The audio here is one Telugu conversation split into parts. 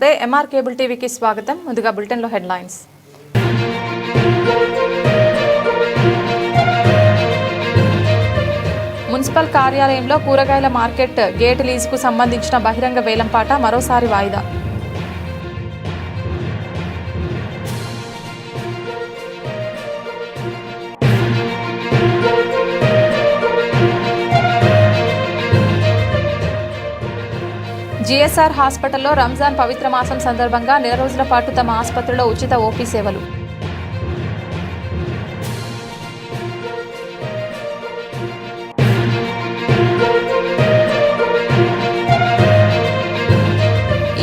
నమస్తే ఎంఆర్ కేబుల్ టీవీకి స్వాగతం. ముందుగా బులెటిన్లో హెడ్లైన్స్. మున్సిపల్ కార్యాలయంలో కూరగాయల మార్కెట్ గేట్ లీజుకు సంబంధించిన బహిరంగ వేలంపాట మరోసారి వాయిదా. జీఎస్ఆర్ హాస్పిటల్లో రంజాన్ పవిత్ర మాసం సందర్భంగా నెల రోజుల పాటు తమ ఆసుపత్రిలో ఉచిత ఓపీ సేవలు.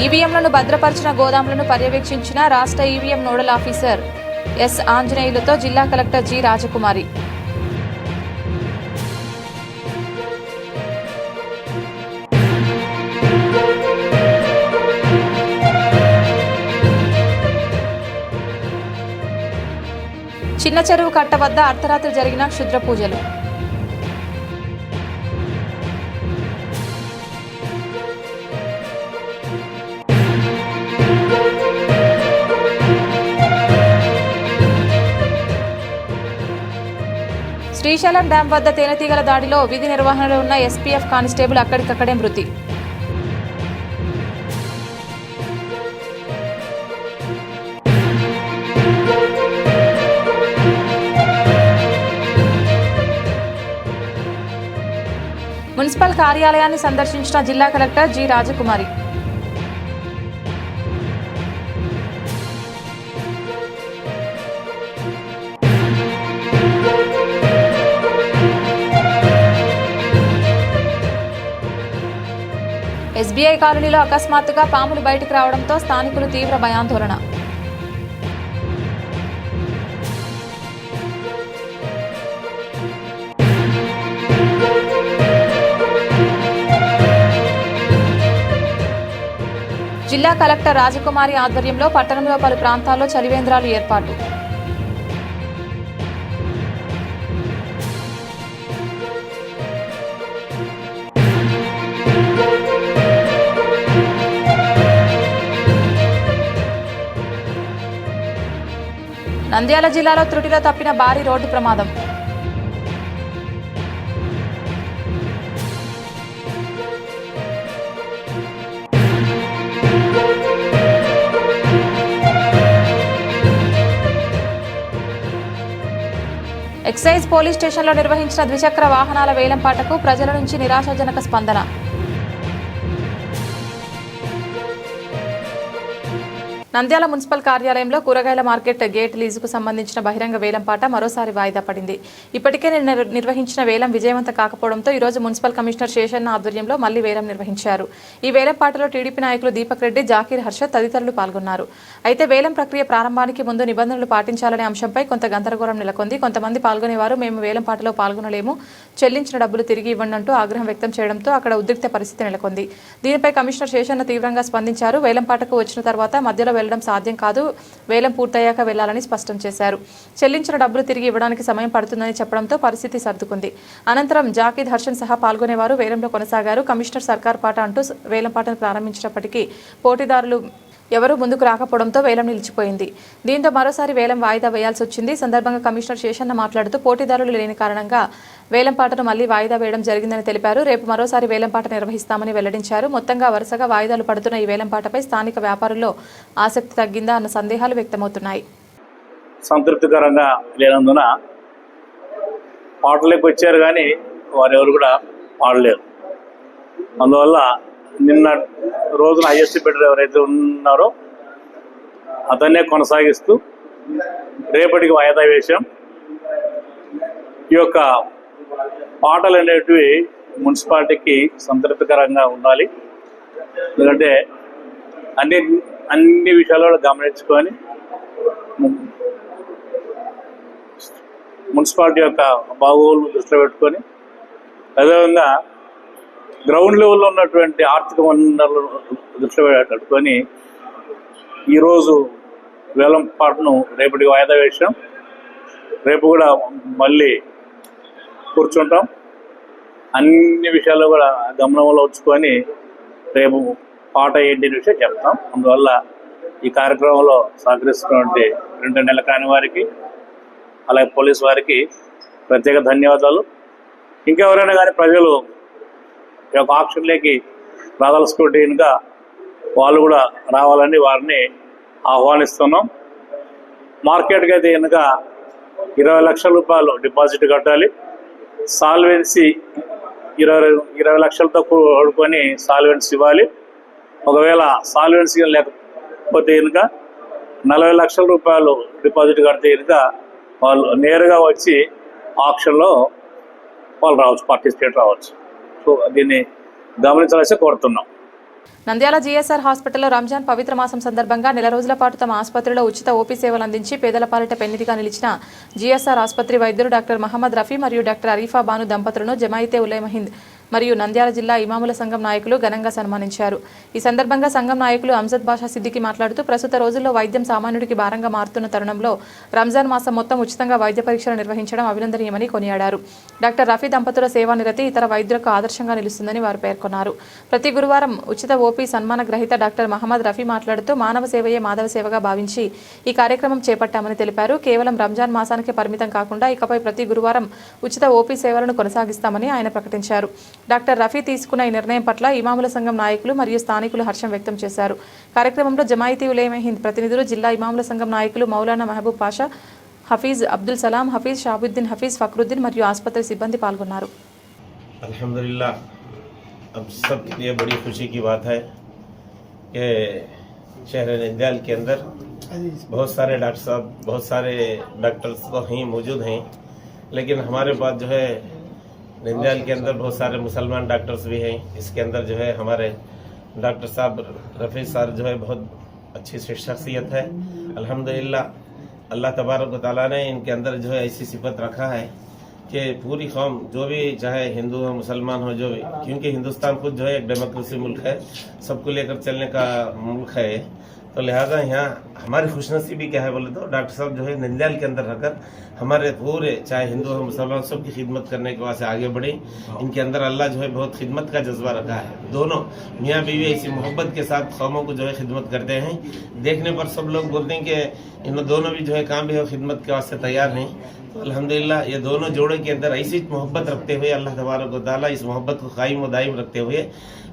ఈవీఎంలను భద్రపరిచిన గోదాములను పర్యవేక్షించిన రాష్ట్ర ఈవీఎం నోడల్ ఆఫీసర్ ఎస్ ఆంజనేయులతో జిల్లా కలెక్టర్ జి రాజకుమారి. చిన్న చెరువు కట్ట వద్ద అర్ధరాత్రి జరిగిన క్షుద్ర పూజలు. శ్రీశైలం డ్యాం వద్ద తేనెటీగల దాడిలో విధి నిర్వహణలో ఉన్న ఎస్పీఎఫ్ కానిస్టేబుల్ అక్కడికక్కడే మృతి. మున్సిపల్ కార్యాలయాన్ని సందర్శించిన జిల్లా కలెక్టర్ జి రాజకుమారి. ఎస్బీఐ కాలనీలో అకస్మాత్తుగా పాములు బయటకు రావడంతో స్థానికులు తీవ్ర భయాందోళన. జిల్లా కలెక్టర్ రాజకుమారి ఆధ్వర్యంలో పట్టణంలో పలు ప్రాంతాల్లో చలివేంద్రాలు ఏర్పాటు. నంద్యాల జిల్లాలో త్రుటిలో తప్పిన భారీ రోడ్డు ప్రమాదం. ఎక్సైజ్ పోలీస్ స్టేషన్లో నిర్వహించిన ద్విచక్ర వాహనాల వేలంపాటకు ప్రజల నుంచి నిరాశాజనక స్పందన. నంద్యాల మున్సిపల్ కార్యాలయంలో కూరగాయల మార్కెట్ గేట్ లీజుకు సంబంధించిన బహిరంగ వేలంపాట మరోసారి వాయిదా పడింది. ఇప్పటికే నిర్వహించిన వేలం విజయవంతం కాకపోవడంతో ఈరోజు మున్సిపల్ కమిషనర్ శేషన్న ఆధ్వర్యంలో మళ్లీ వేలం నిర్వహించారు. ఈ వేలంపాటలో టీడీపీ నాయకులు దీపక్ రెడ్డి, జాకీర్ హర్షద్ తదితరులు పాల్గొన్నారు. అయితే వేలం ప్రక్రియ ప్రారంభానికి ముందు నిబంధనలు పాటించాలనే అంశంపై కొంత గందరగోళం నెలకొంది. కొంతమంది పాల్గొనేవారు మేము వేలంపాటలో పాల్గొనలేము, చెల్లించిన డబ్బులు తిరిగి ఇవ్వండి అంటూ ఆగ్రహం వ్యక్తం చేయడంతో అక్కడ ఉద్రిక్త పరిస్థితి నెలకొంది. దీనిపై కమిషనర్ శేషన్న తీవ్రంగా స్పందించారు. వేలంపాటకు వచ్చిన తర్వాత మధ్యలో వెళ్లడం సాధ్యం కాదు, వేలం పూర్తయ్యాక వెళ్లాలని స్పష్టం చేశారు. చెల్లించిన డబ్బులు తిరిగి ఇవ్వడానికి సమయం పడుతుందని చెప్పడంతో పరిస్థితి సర్దుకుంది. అనంతరం జాకీద్ హర్షన్ సహా పాల్గొనేవారు వేలంలో కొనసాగారు. కమిషనర్ సర్కార్ పాట అంటూ వేలంపాటను ప్రారంభించినప్పటికీ పోటీదారులు ఎవరూ ముందుకు రాకపోవడంతో వేలం నిలిచిపోయింది. దీంతో మరోసారి వేలం వాయిదా వేయాల్సి వచ్చింది. సందర్భంగా కమిషనర్ శేషన్న మాట్లాడుతూ పోటీదారులు లేని కారణంగా వేలంపాటను మళ్లీ వాయిదా వేయడం జరిగిందని తెలిపారు. రేపు మరోసారి వేలంపాట నిర్వహిస్తామని వెల్లడించారు. మొత్తంగా వరుసగా వాయిదాలు పడుతున్న ఈ వేలంపాటపై స్థానిక వ్యాపారుల్లో ఆసక్తి తగ్గిందా అన్న సందేహాలు వ్యక్తమవుతున్నాయి. సంతృప్తికరంగా లేనందున పాటలోకి వచ్చారు కానీ వారెవరు కూడా పాడలేరు. అందువల్ల నిన్న రోజున హైయెస్ట్ బిడ్డర్ ఎవరైతే ఉన్నారో అతన్నే కొనసాగిస్తూ రేపటికి వాయిదా వేశాం. ఈ యొక్క పాటలు అనేటివి మున్సిపాలిటీకి సంతృప్తికరంగా ఉండాలి. ఎందుకంటే అన్ని విషయాలు గమనించుకొని మున్సిపాలిటీ యొక్క బాగోగులు దృష్టిలో పెట్టుకొని అదేవిధంగా గ్రౌండ్ లెవెల్లో ఉన్నటువంటి ఆర్థిక వనరులు దృష్టిలో పెట్టుకొని ఈరోజు వేలంపాటను రేపటికి వాయిదా వేసాం. రేపు కూడా మళ్ళీ కూర్చుంటాం. అన్ని విషయాలు కూడా గమనంలో ఉంచుకొని రేపు పాట ఏంటి అనే విషయం చెప్తాం. అందువల్ల ఈ కార్యక్రమంలో సహకరిస్తున్నటువంటి రెండు నెలల కాని వారికి అలాగే పోలీసు వారికి ప్రత్యేక ధన్యవాదాలు. ఇంకెవరైనా కానీ ప్రజలు ఈ యొక్క ఆక్షన్లోకి రాదలుచుకుంటే కనుక వాళ్ళు కూడా రావాలని వారిని ఆహ్వానిస్తున్నాం. మార్కెట్కి అయితే కనుక 20 లక్షల రూపాయలు డిపాజిట్ కట్టాలి. సాల్వెన్సీ 20 లక్షలతో కూడుకొని సాల్వెన్సీ ఇవ్వాలి. ఒకవేళ సాల్వెన్సీ లేకపోతే కనుక 40 లక్షల రూపాయలు డిపాజిట్ కడితే కనుక వాళ్ళు నేరుగా వచ్చి ఆక్షన్లో వాళ్ళు రావచ్చు, పార్టిసిపేట్ రావచ్చు. సో దీన్ని గమనించాల్సి కోరుతున్నాం. నంద్యాల జీఎస్ఆర్ హాస్పిటల్లో రంజాన్ పవిత్ర మాసం సందర్భంగా నెల రోజుల పాటు తమ ఆసుపత్రిలో ఉచిత ఓపీ సేవలు అందించి పేదల పాలిట పెన్నిధిగా నిలిచిన జీఎస్ఆర్ ఆసుపత్రి వైద్యులు డాక్టర్ మహమ్మద్ రఫీ మరియు డాక్టర్ అరీఫా బాను దంపతులను జమాయితే ఉలేమా హింద్ మరియు నంద్యాల జిల్లా ఇమాముల సంఘం నాయకులు ఘనంగా సన్మానించారు. ఈ సందర్భంగా సంఘం నాయకులు అంజద్ బాషా సిద్దికి మాట్లాడుతూ ప్రస్తుత రోజుల్లో వైద్యం సామాన్యుడికి భారంగా మారుతున్న తరుణంలో రంజాన్ మాసం మొత్తం ఉచితంగా వైద్య పరీక్షలు నిర్వహించడం అభినందనీయమని కొనియాడారు. డాక్టర్ రఫీ దంపతుల సేవా నిరతి ఇతర వైద్యులకు ఆదర్శంగా నిలుస్తుందని వారు పేర్కొన్నారు. ప్రతి గురువారం ఉచిత ఓపీ సన్మాన గ్రహీత డాక్టర్ మహమ్మద్ రఫీ మాట్లాడుతూ మానవ సేవయే మాధవ సేవగా భావించి ఈ కార్యక్రమం చేపట్టామని తెలిపారు. కేవలం రంజాన్ మాసానికి పరిమితం కాకుండా ఇకపై ప్రతి గురువారం ఉచిత ఓపీ సేవలను కొనసాగిస్తామని ఆయన ప్రకటించారు. డాక్టర్ రఫీ తీసుకున్న ఈ నిర్ణయం పట్ల ఇమాముల సంఘం నాయకులు మరియు స్థానికులు హర్షం వ్యక్తం చేశారు. కార్యక్రమంలో జమాయితీ ఉలేమా హింద్ ప్రతినిధులు, జిల్లా ఇమాముల సంఘం నాయకులు మౌలానా మహబూబ్ పాషా, హఫీజ్ అబ్దుల్ సలాం, హఫీజ్ షాబుద్దీన్, హఫీజ్ ఫక్రుద్దీన్ మరియు ఆసుపత్రి సిబ్బంది పాల్గొన్నారు. अल्हम्दुलिल्लाह, अब सबके लिए बड़ी खुशी की बात है कि शहर नंद्याल के अंदर बहुत सारे डॉक्टर साहब, बहुत सारे डॉक्टर्स तो ही मौजूद हैं, लेकिन हमारे पास जो है नंद्याल के अंदर बहुत सारे मुसलमान डॉक्टर्स भी हैं. इसके अंदर जो है हमारे डॉक्टर साहब रफ़ी साहब जो है बहुत अच्छी शख्सियत है. अल्हम्दुलिल्लाह, अल्लाह तबारक व तआला ने इनके अंदर जो है ऐसी सिफत रखा है कि पूरी कौम जो भी चाहे हिंदू हो मुसलमान हो जो भी, क्योंकि हिंदुस्तान खुद जो है एक डेमोक्रेसी मुल्क है, सबको लेकर चलने का मुल्क है. तो लिहाजा यहाँ हमारी खुशनसीबी क्या है बोले तो डॉक्टर साहब जो है नंद्याल के अंदर रहकर हमारे पूरे चाहे हिंदू हो मुसलमान सबकी खिदमत करने के वास्ते आगे बढ़े. इनके अंदर अल्लाह जो है बहुत खिदमत का जज्बा रखा है. दोनों मियाँ बीवी ऐसी मोहब्बत के साथ कौमों को जो है खिदमत करते हैं. देखने पर सब लोग बोलते हैं कि इन दोनों भी जो है काम भी खिदमत के वास्ते तैयार हैं. तो अल्हम्दुलिल्लाह ये दोनों जोड़े के अंदर ऐसी मोहब्बत रखते हुए अल्लाह तबारक व तआला इस मोहब्बत को कायम व दायम रखते हुए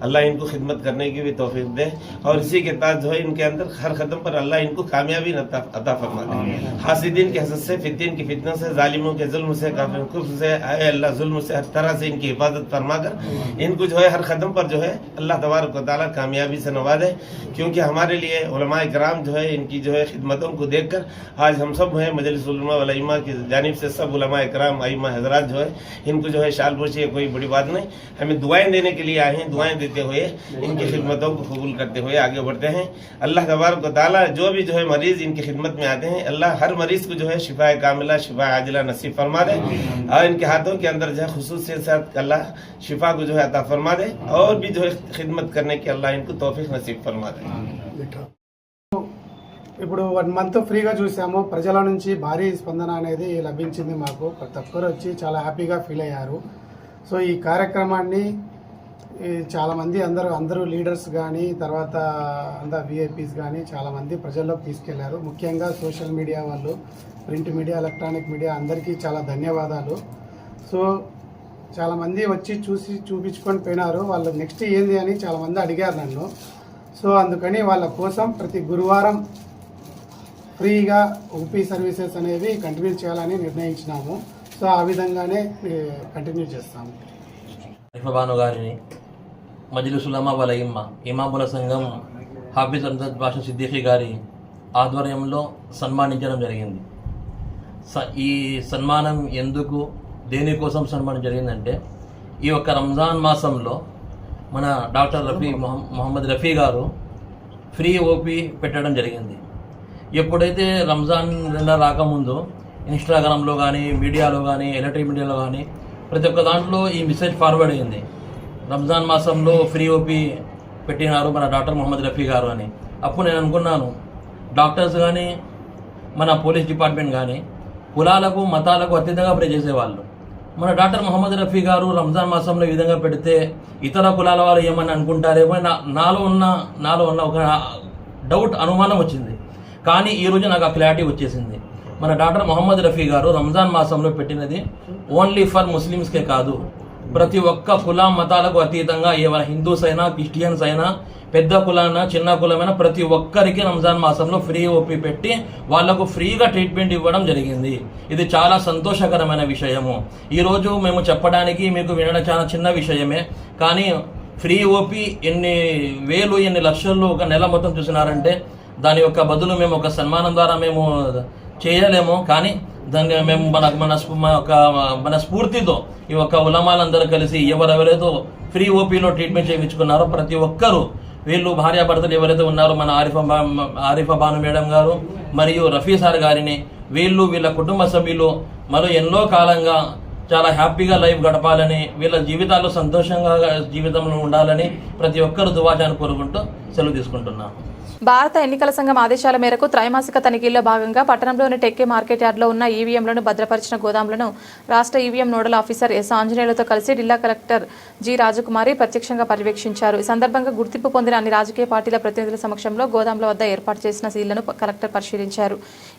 अल्लाह इनको खिदमत करने की भी तौफीक दे. और इसी के साथ जो है इनके अंदर हर कदम पर अल्लाह इनको कामयाबी अता फरमा दे. हासिदीन के हसद से, फितीन की फितनों से, जालिमों के जुल्म से, काफिरों के कुफ्र से, आए अल्लाह जुल्म से हर तरह से इनकी हिफाजत फरमा कर इनको जो है हर कदम पर जो है अल्लाह तबारक व तआला कामयाबी से नवाजे. क्योंकि हमारे लिए उलमाए किराम जो है इनकी जो है खिदमतों को देख कर आज हम सब हैं मजलिस उलमा वल अइम्मा की जानिब से सब उलमाए किराम अइम्मा हजरात जो है इनको जो है शाल पोशी है, कोई बड़ी बात नहीं. हमें दुआएं देने के लिए आए हैं. दुआएं देते हुए इनकी खिदमतों को कबूल करते हुए आगे बढ़ते हैं. अल्लाह तबारक व तआला जो भी जो है मरीज इनकी खिदमत में आते हैं अल्लाह हर मरीज को जो है शिफाए कामिला, शिफाए आजिला नसीब फरमा दे. और इनके हाथों के अंदर जो है खुसूसियत से अल्लाह शिफा को जो है अता फरमा दे. और भी जो है खिदमत करने की अल्लाह इनको तौफीक नसीब फरमा दे. ఇప్పుడు 1 మంత్ ఫ్రీగా చూసాము. ప్రజల నుంచి భారీ స్పందన అనేది లభించింది. మాకు ప్రతి ఒక్కరు వచ్చి చాలా హ్యాపీగా ఫీల్ అయ్యారు. సో ఈ కార్యక్రమాన్ని చాలామంది అందరూ లీడర్స్ కానీ తర్వాత అందరు విఐపీస్ కానీ చాలామంది ప్రజల్లోకి తీసుకెళ్లారు. ముఖ్యంగా సోషల్ మీడియా వాళ్ళు, ప్రింట్ మీడియా, ఎలక్ట్రానిక్ మీడియా అందరికీ చాలా ధన్యవాదాలు. సో చాలామంది వచ్చి చూపించుకొని పోయినారు. వాళ్ళు నెక్స్ట్ ఏంది అని చాలామంది అడిగారు నన్ను. సో అందుకని వాళ్ళ కోసం ప్రతి గురువారం ఫ్రీగా ఓపీ సర్వీసెస్ అనేవి కంటిన్యూ చేయాలని నిర్ణయించినాము. సో ఆ విధంగానే కంటిన్యూ చేస్తాము. బాను గారిని మజ్లిస్ ఉలమా వల్ అయిమ్మా ఇమాముల సంఘం హాఫీజ్ అంజద్ బాషా సిద్దిఖీ గారి ఆధ్వర్యంలో సన్మానించడం జరిగింది. ఈ సన్మానం ఎందుకు, దేనికోసం సన్మానం జరిగిందంటే ఈ యొక్క రంజాన్ మాసంలో మన డాక్టర్ మహమ్మద్ రఫీ గారు ఫ్రీ ఓపీ పెట్టడం జరిగింది. ఎప్పుడైతే రంజాన్ నెల రాకముందు ఇన్స్టాగ్రామ్లో కానీ, మీడియాలో కానీ, ఎలక్ట్రిక్ మీడియాలో కానీ ప్రతి ఒక్క దాంట్లో ఈ మెసేజ్ ఫార్వర్డ్ అయ్యింది. రంజాన్ మాసంలో ఫ్రీ ఓపీ పెట్టినారు మన డాక్టర్ మహమ్మద్ రఫీ గారు అని. అప్పుడు నేను అనుకున్నాను, డాక్టర్స్ కానీ మన పోలీస్ డిపార్ట్మెంట్ కానీ కులాలకు, మతాలకు అతీతంగా ప్రే చేసేవాళ్ళు. మన డాక్టర్ మొహమ్మద్ రఫీ గారు రంజాన్ మాసంలో ఈ విధంగా పెడితే ఇతర కులాల వారు ఏమని అనుకుంటారేమో నాలో ఉన్న ఒక డౌట్, అనుమానం వచ్చింది. కానీ ఈరోజు నాకు ఆ క్లారిటీ వచ్చేసింది. మన డాక్టర్ మొహమ్మద్ రఫీ గారు రంజాన్ మాసంలో పెట్టినది ఓన్లీ ఫర్ ముస్లిమ్స్కే కాదు, ప్రతి ఒక్క కుల మతాలకు అతీతంగా ఎవరి హిందూస్ అయినా క్రిస్టియన్స్ అయినా పెద్ద కులైనా చిన్న కులమైనా ప్రతి ఒక్కరికి రంజాన్ మాసంలో ఫ్రీ ఓపీ పెట్టి వాళ్లకు ఫ్రీగా ట్రీట్మెంట్ ఇవ్వడం జరిగింది. ఇది చాలా సంతోషకరమైన విషయము. ఈరోజు మేము చెప్పడానికి మీకు వినడం చాలా చిన్న విషయమే, కానీ ఫ్రీ ఓపీ ఎన్ని వేలు ఎన్ని లక్షలు ఒక నెల మొత్తం చూసినారంటే దాని యొక్క బదులు మేము ఒక సన్మానం ద్వారా మేము చేయలేము. కానీ దాన్ని మేము మన స్ఫూర్తితో ఈ యొక్క ఉలమాలందరూ కలిసి ఎవరెవరైతే ఫ్రీ ఓపీలో ట్రీట్మెంట్ చేయించుకున్నారో ప్రతి ఒక్కరూ, వీళ్ళు భార్యాభర్తలు ఎవరైతే ఉన్నారో మన ఆరిఫా బాను మేడం గారు మరియు రఫీ సార్ గారిని, వీళ్ళ కుటుంబ సభ్యులు మరో ఎన్నో కాలంగా చాలా హ్యాపీగా లైఫ్ గడపాలని, వీళ్ళ జీవితాల్లో సంతోషంగా జీవితంలో ఉండాలని ప్రతి ఒక్కరు దువాచాన్ని కోరుకుంటూ సెలవు తీసుకుంటున్నాను. భారత ఎన్నికల సంఘం ఆదేశాల మేరకు త్రైమాసిక తనిఖీల్లో భాగంగా పట్టణంలోని టెక్కే మార్కెట్ యార్డ్లో ఉన్న ఈవీఎంలను భద్రపరిచిన గోదాంలను రాష్ట్ర ఈవీఎం నోడల్ ఆఫీసర్ ఎస్ ఆంజనేయులతో కలిసి జిల్లా కలెక్టర్ జి రాజకుమారి ప్రత్యక్షంగా పర్యవేక్షించారు. ఈ సందర్భంగా గుర్తింపు పొందిన అన్ని రాజకీయ పార్టీల ప్రతినిధుల సమక్షంలో గోదాంల వద్ద ఏర్పాటు చేసిన సీళ్లను కలెక్టర్ పరిశీలించారు.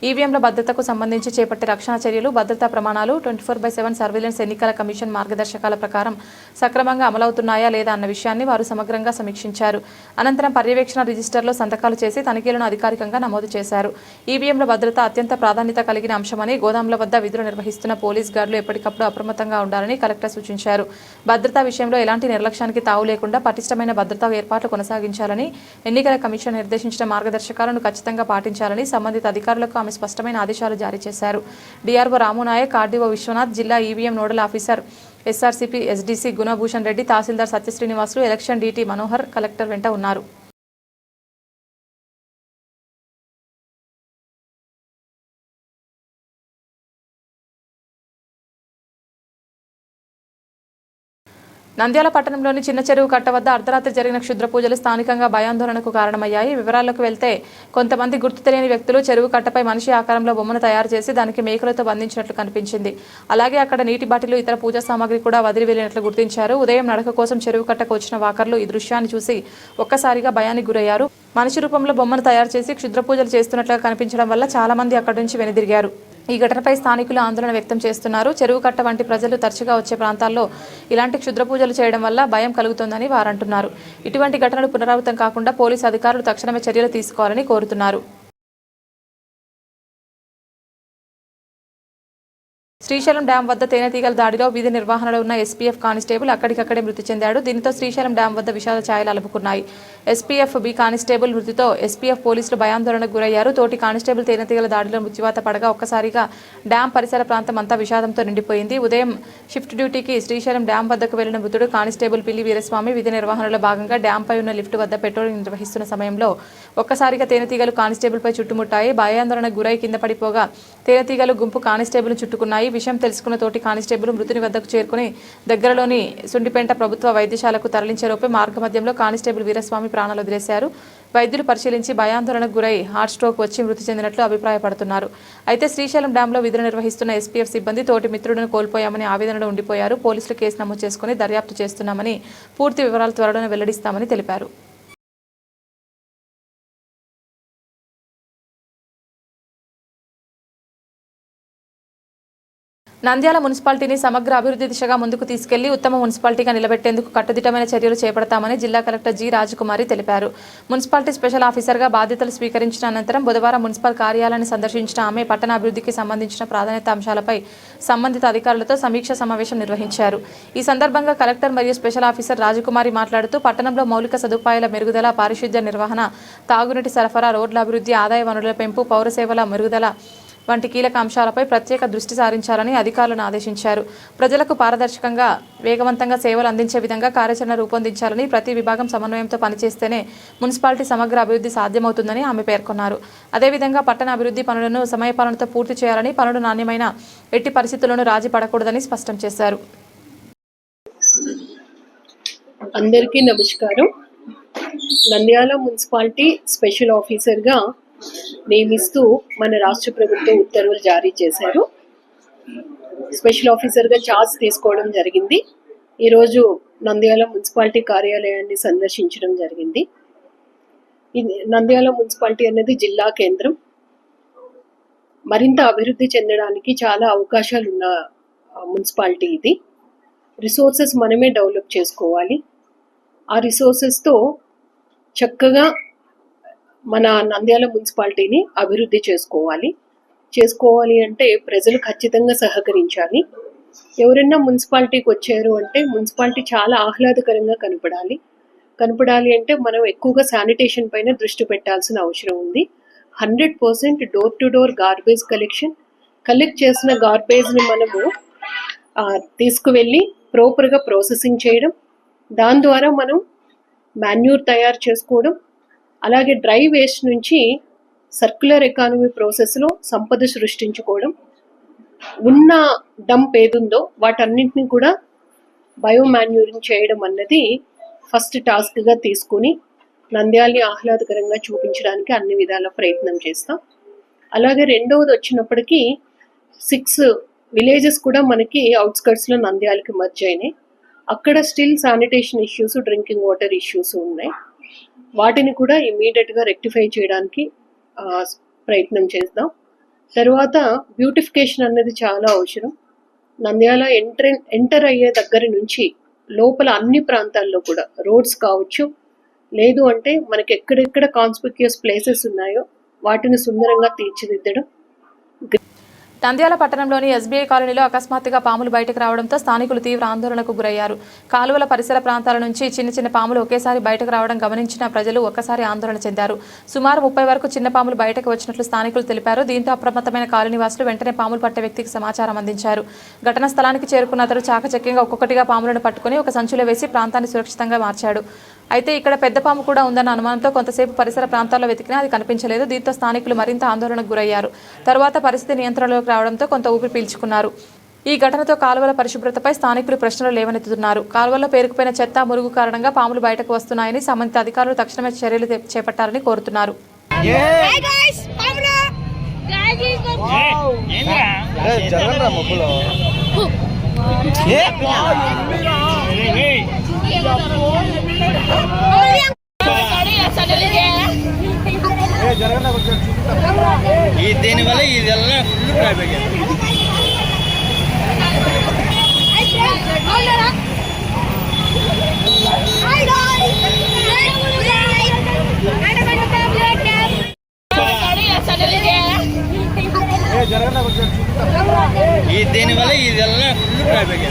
ఈవీఎంల భద్రతకు సంబంధించి చేపట్టే రక్షణ చర్యలు, భద్రతా ప్రమాణాలు, 24/7 సర్వేలెన్స్, ఎన్నికల కమిషన్ మార్గదర్శకాల ప్రకారం సక్రమంగా అమలవుతున్నాయా లేదా అన్న విషయాన్ని వారు సమగ్రంగా సమీక్షించారు. అనంతరం పర్యవేక్షణ రిజిస్టర్లో సంతకాలు చేసి తనిఖీలను అధికారికంగా నమోదు చేశారు. ఈవీఎంల భద్రత అత్యంత ప్రాధాన్యత కలిగిన అంశమని, గోదాంల వద్ద విధులు నిర్వహిస్తున్న పోలీస్ గార్డులు ఎప్పటికప్పుడు అప్రమత్తంగా ఉండాలని కలెక్టర్ సూచించారు. భద్రతా విషయంలో ఎలాంటి నిర్లక్ష్యానికి తావు లేకుండా పటిష్టమైన భద్రతా ఏర్పాట్లు కొనసాగించాలని, ఎన్నికల కమిషన్ నిర్దేశించిన మార్గదర్శకాలను ఖచ్చితంగా పాటించాలని సంబంధిత అధికారులకు ఆమె స్పష్టమైన ఆదేశాలు జారీ చేశారు. డిఆర్ఓ రామునాయక్, ఆర్డీఓ విశ్వనాథ్, జిల్లా EVM nodal officer SRCP SDC Gunabhushan Reddy, తహసీల్దార్ Satyasrinivasulu, election DT Manohar collector వెంట ఉన్నారు. నంద్యాల పట్టణంలోని చిన్న చెరువు కట్ట వద్ద అర్ధరాత్రి జరిగిన క్షుద్ర పూజలు స్థానికంగా భయాందోళనకు కారణమయ్యాయి. వివరాల్లోకి వెళ్తే కొంతమంది గుర్తు తెలియని వ్యక్తులు చెరువు కట్టపై మనిషి ఆకారంలో బొమ్మను తయారు చేసి దానికి మేకులతో బంధించినట్లు కనిపించింది. అలాగే అక్కడ నీటి బాటిలు, ఇతర పూజా సామాగ్రి కూడా వదిలి వెళ్లినట్లు గుర్తించారు. ఉదయం నడక కోసం చెరువు కట్టకు వచ్చిన వాకర్లు ఈ దృశ్యాన్ని చూసి ఒక్కసారిగా భయానికి గురయ్యారు. మనిషి రూపంలో బొమ్మను తయారు చేసి క్షుద్ర పూజలు చేస్తున్నట్లుగా కనిపించడం వల్ల చాలా మంది అక్కడి నుంచి వెనుదిరిగారు. ఈ ఘటనపై స్థానికులు ఆందోళన వ్యక్తం చేస్తున్నారు. చెరువు కట్ట వంటి ప్రజలు తరచుగా వచ్చే ప్రాంతాల్లో ఇలాంటి క్షుద్ర పూజలు చేయడం వల్ల భయం కలుగుతోందని వారంటున్నారు. ఇటువంటి ఘటనలు పునరావృతం కాకుండా పోలీసు అధికారులు తక్షణమే చర్యలు తీసుకోవాలని కోరుతున్నారు. శ్రీశైలం డ్యాం వద్ద తేనెటీగల దాడిలో విధి నిర్వహణలో ఉన్న ఎస్పీఎఫ్ కానిస్టేబుల్ అక్కడికక్కడే మృతి చెందాడు. దీనితో శ్రీశైలం డ్యాం వద్ద విషాద ఛాయలు అలుముకున్నాయి. ఎస్పీఎఫ్ బి కానిస్టేబుల్ మృతితో ఎస్పీఎఫ్ పోలీసులు భయాందోళనకు గురయ్యారు. తోటి కానిస్టేబుల్ తేనెటీగల దాడిలో మృత్యువాత పడగా ఒక్కసారిగా డ్యాం పరిసర ప్రాంతం అంతా విషాదంతో నిండిపోయింది. ఉదయం షిఫ్ట్ డ్యూటీకి శ్రీశైలం డ్యాం వద్దకు వెళ్లిన మృతుడు కానిస్టేబుల్ పిల్లి వీరస్వామి విధి నిర్వహణలో భాగంగా డ్యాంపై ఉన్న లిఫ్ట్ వద్ద పెట్రోలింగ్ నిర్వహిస్తున్న సమయంలో ఒక్కసారిగా తేనెటీగలు కానిస్టేబుల్పై చుట్టుముట్టాయి. భయాందోళనకు గురై కింద పడిపోగా తేనెటీగలు గుంపు కానిస్టేబుల్ను చుట్టుకున్నాయి. విషయం తెలుసుకున్న తోటి కానిస్టేబుల్ మృతుని వద్దకు చేరుకుని దగ్గరలోని సుండిపేంట ప్రభుత్వ వైద్యశాలకు తరలించేలోపే మార్గమధ్యంలో కానిస్టేబుల్ వీరస్వామి ప్రాణాలు వదిలేశారు. వైద్యులు పరిశీలించి భయాందోళనకు గురై హార్ట్ స్ట్రోక్ వచ్చి మృతి చెందినట్లు అభిప్రాయపడుతున్నారు. అయితే శ్రీశైలం డ్యాంలో విధులు నిర్వహిస్తున్న ఎస్పీఎఫ్ సిబ్బంది తోటి మిత్రుడిని కోల్పోయామని ఆవేదనలో ఉండిపోయారు. పోలీసులు కేసు నమోదు చేసుకుని దర్యాప్తు చేస్తున్నామని, పూర్తి వివరాలు త్వరలోనే వెల్లడిస్తామని తెలిపారు. నంద్యాల మున్సిపాలిటీని సమగ్ర అభివృద్ధి దిశగా ముందుకు తీసుకెళ్లి ఉత్తమ మున్సిపాలిటీగా నిలబెట్టేందుకు కట్టుదిట్టమైన చర్యలు చేపడతామని జిల్లా కలెక్టర్ జి రాజకుమారి తెలిపారు. మున్సిపాలిటీ స్పెషల్ ఆఫీసర్గా బాధ్యతలు స్వీకరించిన అనంతరం బుధవారం మున్సిపల్ కార్యాలయాన్ని సందర్శించిన ఆమె పట్టణ అభివృద్ధికి సంబంధించిన ప్రాధాన్యత అంశాలపై సంబంధిత అధికారులతో సమీక్ష సమావేశం నిర్వహించారు. ఈ సందర్భంగా కలెక్టర్ మరియు స్పెషల్ ఆఫీసర్ రాజకుమారి మాట్లాడుతూ పట్టణంలో మౌలిక సదుపాయాల మెరుగుదల, పారిశుద్ధ్య నిర్వహణ, తాగునీటి సరఫరా, రోడ్ల అభివృద్ధి, ఆదాయ వనరుల పెంపు, పౌర సేవల మెరుగుదల వంటి కీలక అంశాలపై ప్రత్యేక దృష్టి సారించాలని అధికారులను ఆదేశించారు. ప్రజలకు పారదర్శకంగా, వేగవంతంగా సేవలు అందించే విధంగా కార్యాచరణ రూపొందించాలని, ప్రతి విభాగం సమన్వయంతో పనిచేస్తేనే మున్సిపాలిటీ సమగ్ర అభివృద్ధి సాధ్యమవుతుందని ఆమె పేర్కొన్నారు. అదేవిధంగా పట్టణ అభివృద్ధి పనులను సమయపాలనతో పూర్తి చేయాలని, పనులు నాణ్యమైన ఎట్టి పరిస్థితుల్లోనూ రాజీ పడకూడదని స్పష్టం చేశారు. అందరికీ నమస్కారం. నంద్యాల మున్సిపాలిటీ స్పెషల్ ఆఫీసర్గా నియమిస్తూ మన రాష్ట్ర ప్రభుత్వం ఉత్తర్వులు జారీ చేశారు. స్పెషల్ ఆఫీసర్గా ఛార్జ్ తీసుకోవడం జరిగింది. ఈరోజు నంద్యాల మున్సిపాలిటీ కార్యాలయాన్ని సందర్శించడం జరిగింది. ఇది నంద్యాల మున్సిపాలిటీ అనేది జిల్లా కేంద్రం. మరింత అభివృద్ధి చెందడానికి చాలా అవకాశాలు ఉన్న మున్సిపాలిటీ ఇది. రిసోర్సెస్ మనమే డెవలప్ చేసుకోవాలి. ఆ రిసోర్సెస్తో చక్కగా మన నంద్యాల మున్సిపాలిటీని అభివృద్ధి చేసుకోవాలి అంటే ప్రజలు ఖచ్చితంగా సహకరించాలి. ఎవరైనా మున్సిపాలిటీకి వచ్చారు అంటే మున్సిపాలిటీ చాలా ఆహ్లాదకరంగా కనపడాలి అంటే మనం ఎక్కువగా శానిటేషన్ పైన దృష్టి పెట్టాల్సిన అవసరం ఉంది. 100% door to door garbage collect చేసిన గార్బేజ్ని మనము తీసుకువెళ్ళి ప్రాపర్గా ప్రాసెసింగ్ చేయడం, దాని ద్వారా మనం మాన్యూర్ తయారు చేసుకోవడం, అలాగే డ్రై వేస్ట్ నుంచి సర్క్యులర్ ఎకానమీ ప్రాసెస్లో సంపద సృష్టించుకోవడం, ఉన్న డంప్ ఏదుందో వాటన్నింటినీ కూడా బయోమాన్యూరింగ్ చేయడం అన్నది ఫస్ట్ టాస్క్గా తీసుకుని నంద్యాలని ఆహ్లాదకరంగా చూపించడానికి అన్ని విధాల ప్రయత్నం చేస్తాం. అలాగే రెండవది వచ్చినప్పటికీ 6 విలేజెస్ కూడా మనకి అవుట్స్కర్ట్స్లో నంద్యాలకి మర్జ్ అయినాయి. అక్కడ still sanitation issues, drinking water issues ఉన్నాయి. వాటిని కూడా ఇమీడియట్గా రెక్టిఫై చేయడానికి ప్రయత్నం చేద్దాం. తర్వాత బ్యూటిఫికేషన్ అన్నది చాలా అవసరం. నంద్యాల ఎంటర్ అయ్యే దగ్గర నుంచి లోపల అన్ని ప్రాంతాల్లో కూడా రోడ్స్ కావచ్చు, లేదు అంటే మనకి ఎక్కడెక్కడ కాన్స్పిక్యూస్ ప్లేసెస్ ఉన్నాయో వాటిని సుందరంగా తీర్చిదిద్దడం. నంద్యాల పట్టణంలోని ఎస్బీఐ కాలనీలో అకస్మాత్తుగా పాములు బయటకు రావడంతో స్థానికులు తీవ్ర ఆందోళనకు గురయ్యారు. కాలువల పరిసర ప్రాంతాల నుంచి చిన్న పాములు ఒకేసారి బయటకు రావడం గమనించిన ప్రజలు ఒక్కసారి ఆందోళన చెందారు. సుమారు 30 వరకు చిన్న పాములు బయటకు వచ్చినట్లు స్థానికులు తెలిపారు. దీంతో అప్రమత్తమైన కాలనీవాసులు వెంటనే పాములు పట్టే వ్యక్తికి సమాచారం అందించారు. ఘటనా స్థలానికి చేరుకున్న అతడు చాకచక్యంగా ఒక్కొక్కటిగా పాములను పట్టుకుని ఒక సంచిలో వేసి ప్రాంతాన్ని సురక్షితంగా మార్చాడు. అయితే ఇక్కడ పెద్ద పాము కూడా ఉందన్న అనుమానంతో కొంతసేపు పరిసర ప్రాంతాల్లో వెతికినా అది కనిపించలేదు. దీంతో స్థానికులు మరింత ఆందోళనకు గురయ్యారు. తర్వాత పరిస్థితి నియంత్రణలోకి రావడంతో కొంత ఊపిరి పీల్చుకున్నారు. ఈ ఘటనతో కాలువల పరిశుభ్రతపై స్థానికులు ప్రశ్నలు లేవనెత్తుతున్నారు. కాలువల్లో పేరుకుపోయిన చెత్త, మురుగు కారణంగా పాములు బయటకు వస్తున్నాయని సంబంధిత అధికారులు తక్షణమే చర్యలు చేపట్టాలని కోరుతున్నారు. దీనివల్ల ఇదెల్లా ఫుల్ ట్రాఫిక్. దీనివల్ల ఇదెల్లా ఫుల్ ట్రాఫిక్.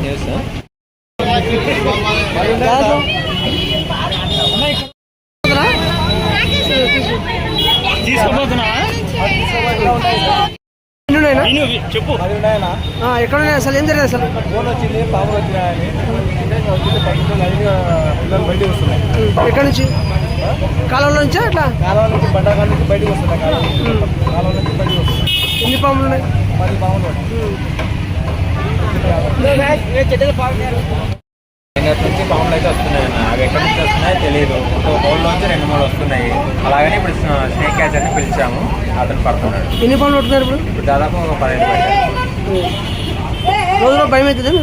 న్యూస్ చెప్పు. ఎక్కడ ఉన్నాయి అసలు? ఏం జరిగింది అసలు? ఫోన్ వచ్చింది, పాములు వచ్చినాయని. పిల్లలు బయటకు వస్తున్నాయి. ఎక్కడి నుంచి? కాలంలో నుంచా? అట్లా కాలువ నుంచి, బండకాల నుంచి బయటకు వస్తున్నాయి. కాలువ నుంచి బయటకు వస్తున్నాయి. ఎన్ని పాములు ఉన్నాయి? 10 పాములు. నుంచి పాములు అయితే వస్తున్నాయి అన్న. అవి ఎక్కడి నుంచి వస్తున్నాయో తెలియదు. హోల్లోంచి 2-3 వస్తున్నాయి. అలాగని ఇప్పుడు స్నేక్ క్యాచర్ని పిలిచాము, అతను పడుతున్నాడు. ఎన్ని పాములు పడుతున్నారు ఇప్పుడు? ఇప్పుడు దాదాపు ఒక 15 పడ్డాయి. రోజులో భయం అవుతుంది.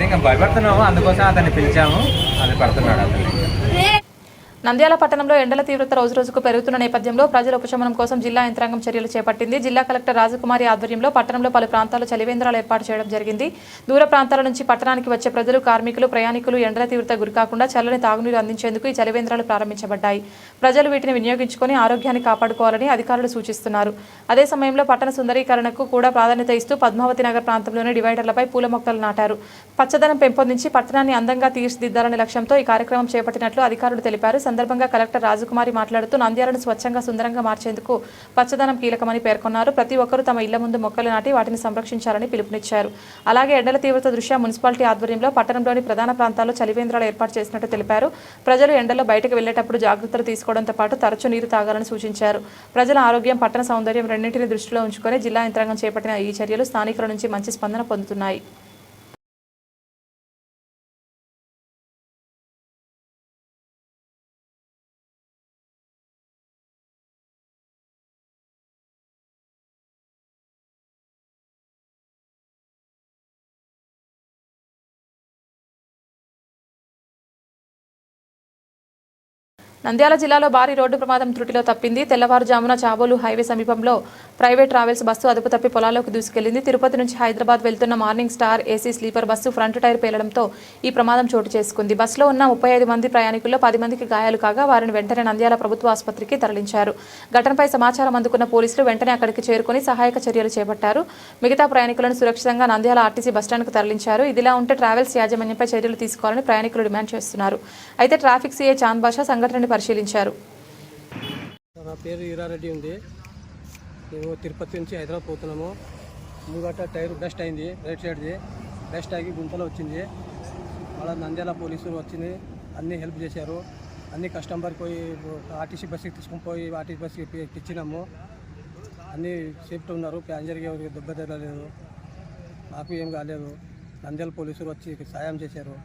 ఇంకా భయపడుతున్నాము, అందుకోసం అతన్ని పిలిచాము, అది పడుతున్నాడు అతన్ని. నంద్యాల పట్టణంలో ఎండల తీవ్రత రోజురోజుకు పెరుగుతున్న నేపథ్యంలో ప్రజల ఉపశమనం కోసం జిల్లా యంత్రాంగం చర్యలు చేపట్టింది. జిల్లా కలెక్టర్ రాజకుమారి ఆధ్వర్యంలో పట్టణంలో పలు ప్రాంతాల్లో చలివేంద్రాలు ఏర్పాటు చేయడం జరిగింది. దూర ప్రాంతాల నుంచి పట్టణానికి వచ్చే ప్రజలు, కార్మికులు, ప్రయాణికులు ఎండల తీవ్రత గురికాకుండా చల్లని తాగునీరు అందించేందుకు ఈ చలివేంద్రాలు ప్రారంభించబడ్డాయి. ప్రజలు వీటిని వినియోగించుకొని ఆరోగ్యాన్ని కాపాడుకోవాలని అధికారులు సూచిస్తున్నారు. అదే సమయంలో పట్టణ సుందరీకరణకు కూడా ప్రాధాన్యత ఇస్తూ పద్మావతి నగర్ ప్రాంతంలోని డివైడర్లపై పూల మొక్కలు నాటారు. పచ్చదనం పెంపొందించి పట్టణాన్ని అందంగా తీర్చిదిద్దాలనే లక్ష్యంతో ఈ కార్యక్రమం చేపట్టినట్లు అధికారులు తెలిపారు. సందర్భంగా కలెక్టర్ రాజకుమారి మాట్లాడుతూ నంద్యాలను స్వచ్ఛంగా సుందరంగా మార్చేందుకు పచ్చదనం కీలకమని పేర్కొన్నారు. ప్రతి ఒక్కరూ తమ ఇళ్ల ముందు మొక్కలు నాటి వాటిని సంరక్షించాలని పిలుపునిచ్చారు. అలాగే ఎండల తీవ్రత దృష్ట్యా మున్సిపాలిటీ ఆధ్వర్యంలో పట్టణంలోని ప్రధాన ప్రాంతాల్లో చలివేంద్రాలు ఏర్పాటు చేసినట్టు తెలిపారు. ప్రజలు ఎండల్లో బయటకు వెళ్లేటప్పుడు జాగ్రత్తలు తీసుకోవడంతో పాటు తరచూ నీరు తాగాలని సూచించారు. ప్రజల ఆరోగ్యం, పట్టణ సౌందర్యం రెండింటిని దృష్టిలో ఉంచుకొని జిల్లా యంత్రాంగం చేపట్టిన ఈ చర్యలు స్థానికుల నుంచి మంచి స్పందన పొందుతున్నాయి. నంద్యాల జిల్లాలో భారీ రోడ్డు ప్రమాదం త్రుటిలో తప్పింది. తెల్లవారుజామున చాబోలు హైవే సమీపంలో ప్రైవేట్ ట్రావెల్స్ బస్సు అదుపు తప్పి పొలాల్లోకి దూసుకెళ్లింది. తిరుపతి నుంచి హైదరాబాద్ వెళ్తున్న morning star AC sleeper bus front tyre పేలడంతో ఈ ప్రమాదం చోటు చేసుకుంది. బస్సులో ఉన్న 35 మంది ప్రయాణికుల్లో 10 మందికి గాయాలు కాగా వారిని వెంటనే నంద్యాల ప్రభుత్వ ఆసుపత్రికి తరలించారు. ఘటనపై సమాచారం అందుకున్న పోలీసులు వెంటనే అక్కడికి చేరుకుని సహాయక చర్యలు చేపట్టారు. మిగతా ప్రయాణికులను సురక్షితంగా నంద్యాల ఆర్టీసీ బస్టాండ్కు తరలించారు. ఇదిలా ఉంటే ట్రావెల్స్ యాజమాన్యంపై చర్యలు తీసుకోవాలని ప్రయాణికులు డిమాండ్ చేస్తున్నారు. అయితే ట్రాఫిక్ సీఐ చాంద్ బాషా సంఘటనని పరిశీలించారు. నా పేరు ఈరారెడ్డి ఉంది. మేము తిరుపతి నుంచి హైదరాబాద్ పోతున్నాము. ముంగట టైర్ బెస్ట్ అయింది, రైట్ సైడ్ది బెస్ట్ ఆగి గుంతలో వచ్చింది. మళ్ళీ నంద్యాల పోలీసులు వచ్చింది, అన్నీ హెల్ప్ చేశారు. అన్ని కస్టమర్కి పోయి ఆర్టీసీ బస్సుకి తీసుకొని పోయి ఆర్టీసీ బస్సుకి ఇచ్చినాము. అన్నీ సేఫ్టీ ఉన్నారు. ప్యాసింజర్కి ఎవరికి దెబ్బ తగలేదు, నాకు ఏం కాలేదు. నంద్యాల పోలీసులు వచ్చి సాయం చేశారు.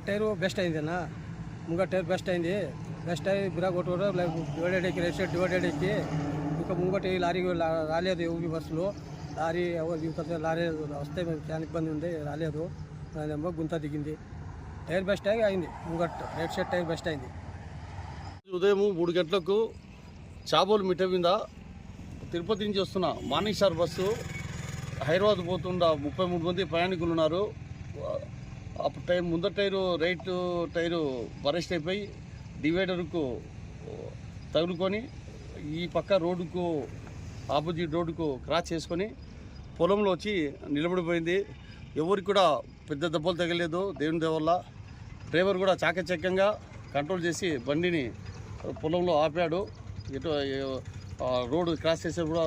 టైరు బెస్ట్ అయిందన్నా, ముంగ టైర్ బెస్ట్ అయింది. బెస్ట్ అయ్యి బిరా కొట్టుకోవడం డివైడెడ్ ఎక్కి రైట్ సైడ్ డివైడెడ్ ఎక్కి ఇంకా ముంగటి లారీ రాలేదు. ఎవరి బస్సులో లారీ లారీ వస్తే చాలా ఇబ్బంది ఉంది, రాలేదు. ఏమో గుంత దిగింది. టైర్ బెస్ట్ అయింది, ముంగట్ రైట్ సైడ్ టైర్ బెస్ట్ అయింది. ఉదయం 3 గంటలకు చాబోలు మిట్ట మీద తిరుపతి నుంచి వస్తున్న మార్నింగ్ స్టార్ బస్సు హైదరాబాద్ పోతున్న 33 మంది ప్రయాణికులు ఉన్నారు. అప్పుడు టైర్ ముందర టైరు రైట్ టైరు బరెస్ట్ అయిపోయి డివైడర్కు తగులుకొని ఈ పక్క రోడ్డుకు ఆపోజిట్ రోడ్డుకు క్రాస్ చేసుకొని పొలంలో వచ్చి నిలబడిపోయింది. ఎవరికి కూడా పెద్ద దెబ్బలు తగలేదు దేవుని దయ వల్ల. డ్రైవర్ కూడా చాకచక్యంగా కంట్రోల్ చేసి బండిని పొలంలో ఆపాడు. రోడ్డు క్రాస్ చేసే కూడా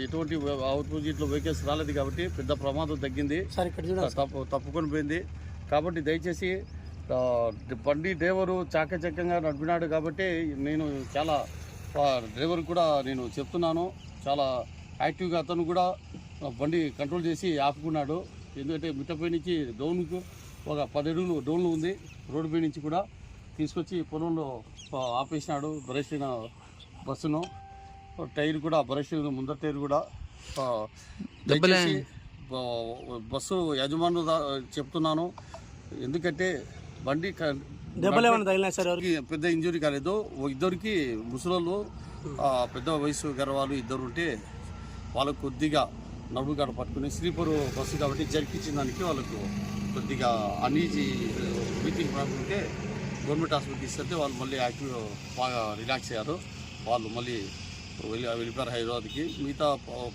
ఎటువంటి ఆపోజిట్లో వెహికల్స్ రాలేదు కాబట్టి పెద్ద ప్రమాదం తగ్గింది, తప్పుకొని పోయింది. కాబట్టి దయచేసి బండి డ్రైవరు చాకచక్యంగా నడిపినాడు కాబట్టి నేను చాలా డ్రైవర్ కూడా నేను చెప్తున్నాను, చాలా యాక్టివ్గా అతను కూడా బండి కంట్రోల్ చేసి ఆపుకున్నాడు. ఎందుకంటే మిట్టపై నుంచి డౌన్కు ఒక 10 అడుగులు డౌన్లు ఉంది. రోడ్డుపై నుంచి కూడా తీసుకొచ్చి పొలంలో ఆపేసినాడు బరెస్టిన బస్సును. టైర్ కూడా బరెస్టిన ముందర టైర్ కూడా. దయచేసి బస్సు యజమాను చెప్తున్నాను, ఎందుకంటే బండి పెద్ద ఇంజురీ కాలేదు. ఇద్దరికి ముసలోళ్ళు, పెద్ద వయసు గర్వాలు ఇద్దరు ఉంటే వాళ్ళకు కొద్దిగా నడుము కాడ పట్టుకుని స్లీపర్ బస్సు కాబట్టి జరిపించిన దానికి వాళ్ళకు కొద్దిగా అనీజీ బ్రీతింగ్ ప్రాబ్లం ఉంటే గవర్నమెంట్ హాస్పిటల్ తీసుకెళ్తే వాళ్ళు మళ్ళీ యాక్టివ్ బాగా రిలాక్స్ అయ్యారు. వాళ్ళు మళ్ళీ వెళ్ళిపోయారు హైదరాబాద్కి. మిగతా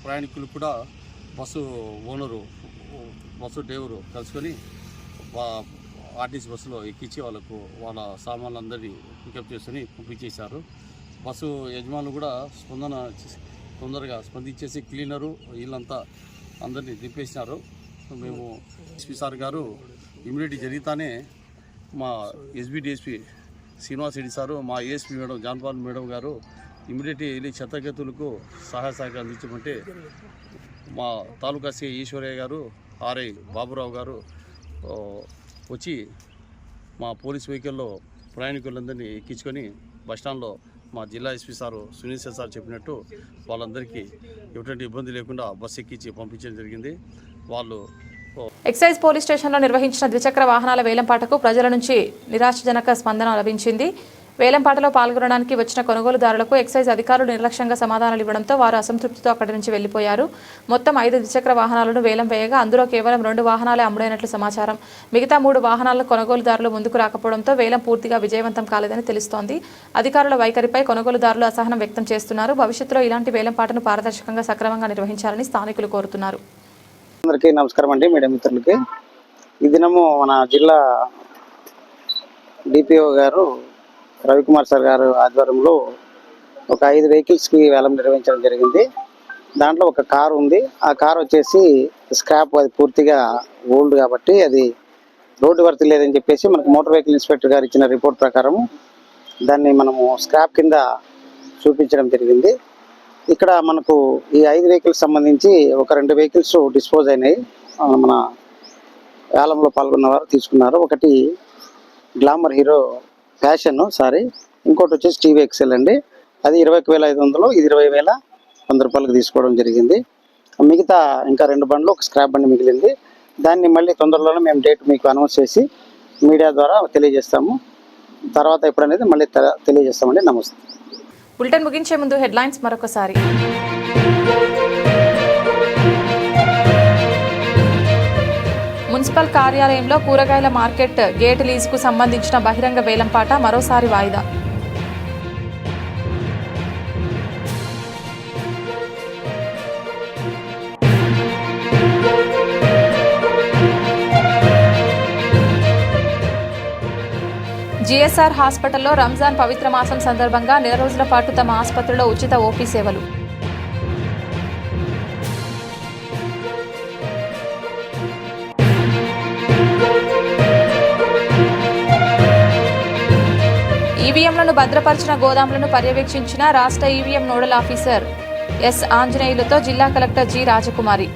ప్రయాణికులు కూడా బస్సు ఓనరు, బస్సు డ్రైవరు కలుసుకొని ఆర్టీసీ బస్సులో ఎక్కించి వాళ్ళకు వాళ్ళ సామాన్లందరినీ పికప్ చేసుకుని పంపించేశారు. బస్సు యజమానులు కూడా తొందరగా స్పందించేసి క్లీనరు వీళ్ళంతా అందరినీ దింపేసినారు. మేము ఎస్పీ సార్ గారు ఇమ్యూనిటీ జరిగితేనే మా SB DSP Srinivas Reddy sir, మా ఏఎస్పీ మేడం జాన్పాల్ మేడం గారు ఇమ్మీడియట్లీ వెళ్ళి చెత్తగతులకు సహాయ సహకారం అందించమంటే మా తాలూకా సి ఈశ్వరయ్య గారు, ఆర్ఐ బాబురావు గారు వచ్చి మా పోలీస్ వెహికల్లో ప్రయాణికులందరినీ ఎక్కించుకొని బస్టాండ్లో మా జిల్లా ఎస్పీ సారు సునీల్ సార్ చెప్పినట్టు వాళ్ళందరికీ ఎటువంటి ఇబ్బంది లేకుండా బస్సు ఎక్కించి పంపించడం జరిగింది. వాళ్ళు ఎక్సైజ్ పోలీస్ స్టేషన్లో నిర్వహించిన ద్విచక్ర వాహనాల వేలంపాటకు ప్రజల నుంచి నిరాశజనక స్పందన లభించింది. వేలంపాటలో పాల్గొనడానికి వచ్చిన కొనుగోలుదారులకు ఎక్సైజ్ అధికారులు నిర్లక్ష్యంగా సమాధానాలు ఇవ్వడంతో వారు అసంతృప్తితో అక్కడి నుంచి వెళ్లిపోయారు. మొత్తం 5 ద్విచక్ర వాహనాలను వేలం వేయగా అందులో కేవలం 2 వాహనాలే అమ్ముడైనట్లు సమాచారం. మిగతా 3 వాహనాలను కొనుగోలుదారులు ముందుకు రాకపోవడంతో వేలం పూర్తిగా విజయవంతం కాలేదని తెలుస్తోంది. అధికారుల వైఖరిపై కొనుగోలుదారులు అసహనం వ్యక్తం చేస్తున్నారు. భవిష్యత్తులో ఇలాంటి వేలంపాటను పారదర్శకంగా సక్రమంగా నిర్వహించాలని స్థానికులు కోరుతున్నారు. అందరికీ నమస్కారం అండి, మీడియా మిత్రులకి. ఈ దినము మన జిల్లా డిపిఓ గారు రవికుమార్ సార్ గారు ఆధ్వర్యంలో ఒక 5 వెహికల్స్కి వేలం నిర్వహించడం జరిగింది. దాంట్లో ఒక కారు ఉంది. ఆ కారు వచ్చేసి స్క్రాప్, అది పూర్తిగా ఓల్డ్ కాబట్టి అది రోడ్డు వర్తి లేదని చెప్పేసి మనకు మోటార్ వెహికల్ ఇన్స్పెక్టర్ గారు ఇచ్చిన రిపోర్ట్ ప్రకారం దాన్ని మనము స్క్రాప్ కింద చూపించడం జరిగింది. ఇక్కడ మనకు ఈ 5 వెహికల్స్ సంబంధించి ఒక 2 వెహికల్స్ డిస్పోజ్ అయినాయి. మన వేలంలో పాల్గొన్న వారు తీసుకున్నారు. ఒకటి గ్లామర్ హీరో ఫ్యాషన్, ఇంకోటి వచ్చేసి టీవీ ఎక్సెల్ అండి. అది 21,500, ఇది 20,100 రూపాయలకు తీసుకోవడం జరిగింది. మిగతా ఇంకా 2 బండ్లు, ఒక స్క్రాప్ బండి మిగిలింది. దాన్ని మళ్ళీ తొందరలోనే మేము డేట్ మీకు అనౌన్స్ చేసి మీడియా ద్వారా తెలియజేస్తాము. తర్వాత ఎప్పుడనేది మళ్ళీ తెలియజేస్తామండి. నమస్తే. బులెటిన్ ముగించే ముందు హెడ్లైన్స్ మరొకసారి. మున్సిపల్ కార్యాలయంలో కూరగాయల మార్కెట్ గేట్ లీజుకు సంబంధించిన బహిరంగ వేలంపాట మరోసారి వాయిదా. జిఎస్ఆర్ హాస్పిటల్లో రంజాన్ పవిత్ర మాసం సందర్భంగా నెల రోజుల పాటు తమ ఆసుపత్రిలో ఉచిత ఓపీ సేవలు. ఈవీఎంలను భద్రపరిచిన గోదాములను పర్యవేక్షించిన రాష్ట్ర ఈవీఎం నోడల్ ఆఫీసర్ ఎస్ ఆంజనేయులతో జిల్లా కలెక్టర్ జి రాజకుమారి.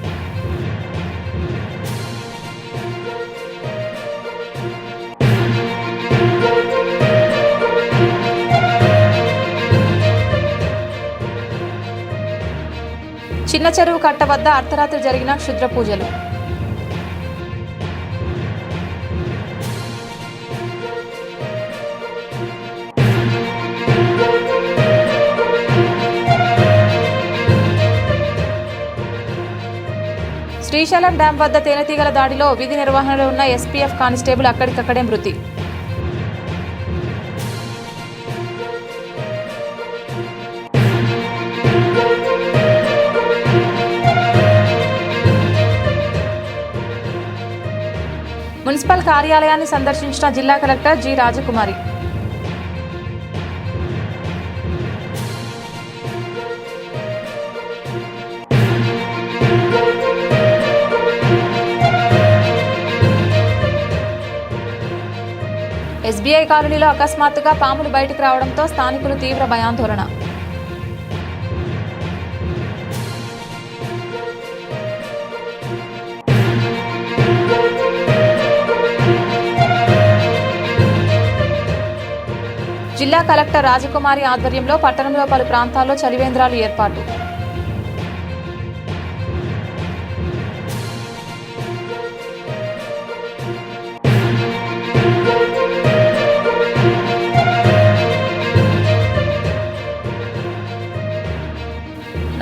చిన్న చెరువు కట్ట వద్ద అర్ధరాత్రి జరిగిన క్షుద్ర పూజలు. శ్రీశైలం డ్యాం వద్ద తేనెటీగల దాడిలో విధి నిర్వహణలో ఉన్న ఎస్పీఎఫ్ కానిస్టేబుల్ అక్కడికక్కడే మృతి. మున్సిపల్ కార్యాలయాన్ని సందర్శించిన జిల్లా కలెక్టర్ జి రాజకుమారి. ఎస్బీఐ కాలనీలో అకస్మాత్తుగా పాములు బయటకు రావడంతో స్థానికులు తీవ్ర భయాందోళన. జిల్లా కలెక్టర్ రాజకుమారి ఆధ్వర్యంలో పట్టణంలో పలు ప్రాంతాల్లో చలివేంద్రాలు ఏర్పాటు.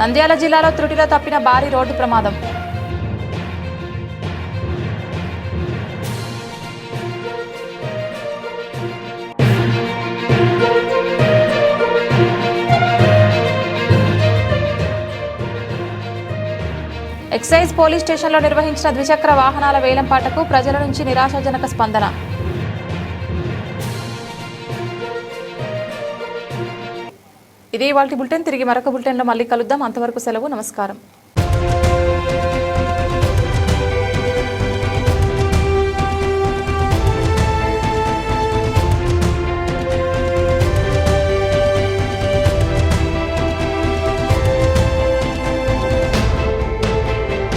నంద్యాల జిల్లాలో త్రుటిలో తప్పిన భారీ రోడ్డు ప్రమాదం. ఎక్సైజ్ పోలీస్ స్టేషన్లో నిర్వహించిన ద్విచక్ర వాహనాల వేలంపాటకు ప్రజల నుంచి నిరాశాజనక స్పందన. ఇది ఇవాల్టి బులెటిన్. తిరిగి మరొక బులెటిన్లో మళ్ళీ కలుద్దాం. అంతవరకు సెలవు. నమస్కారం.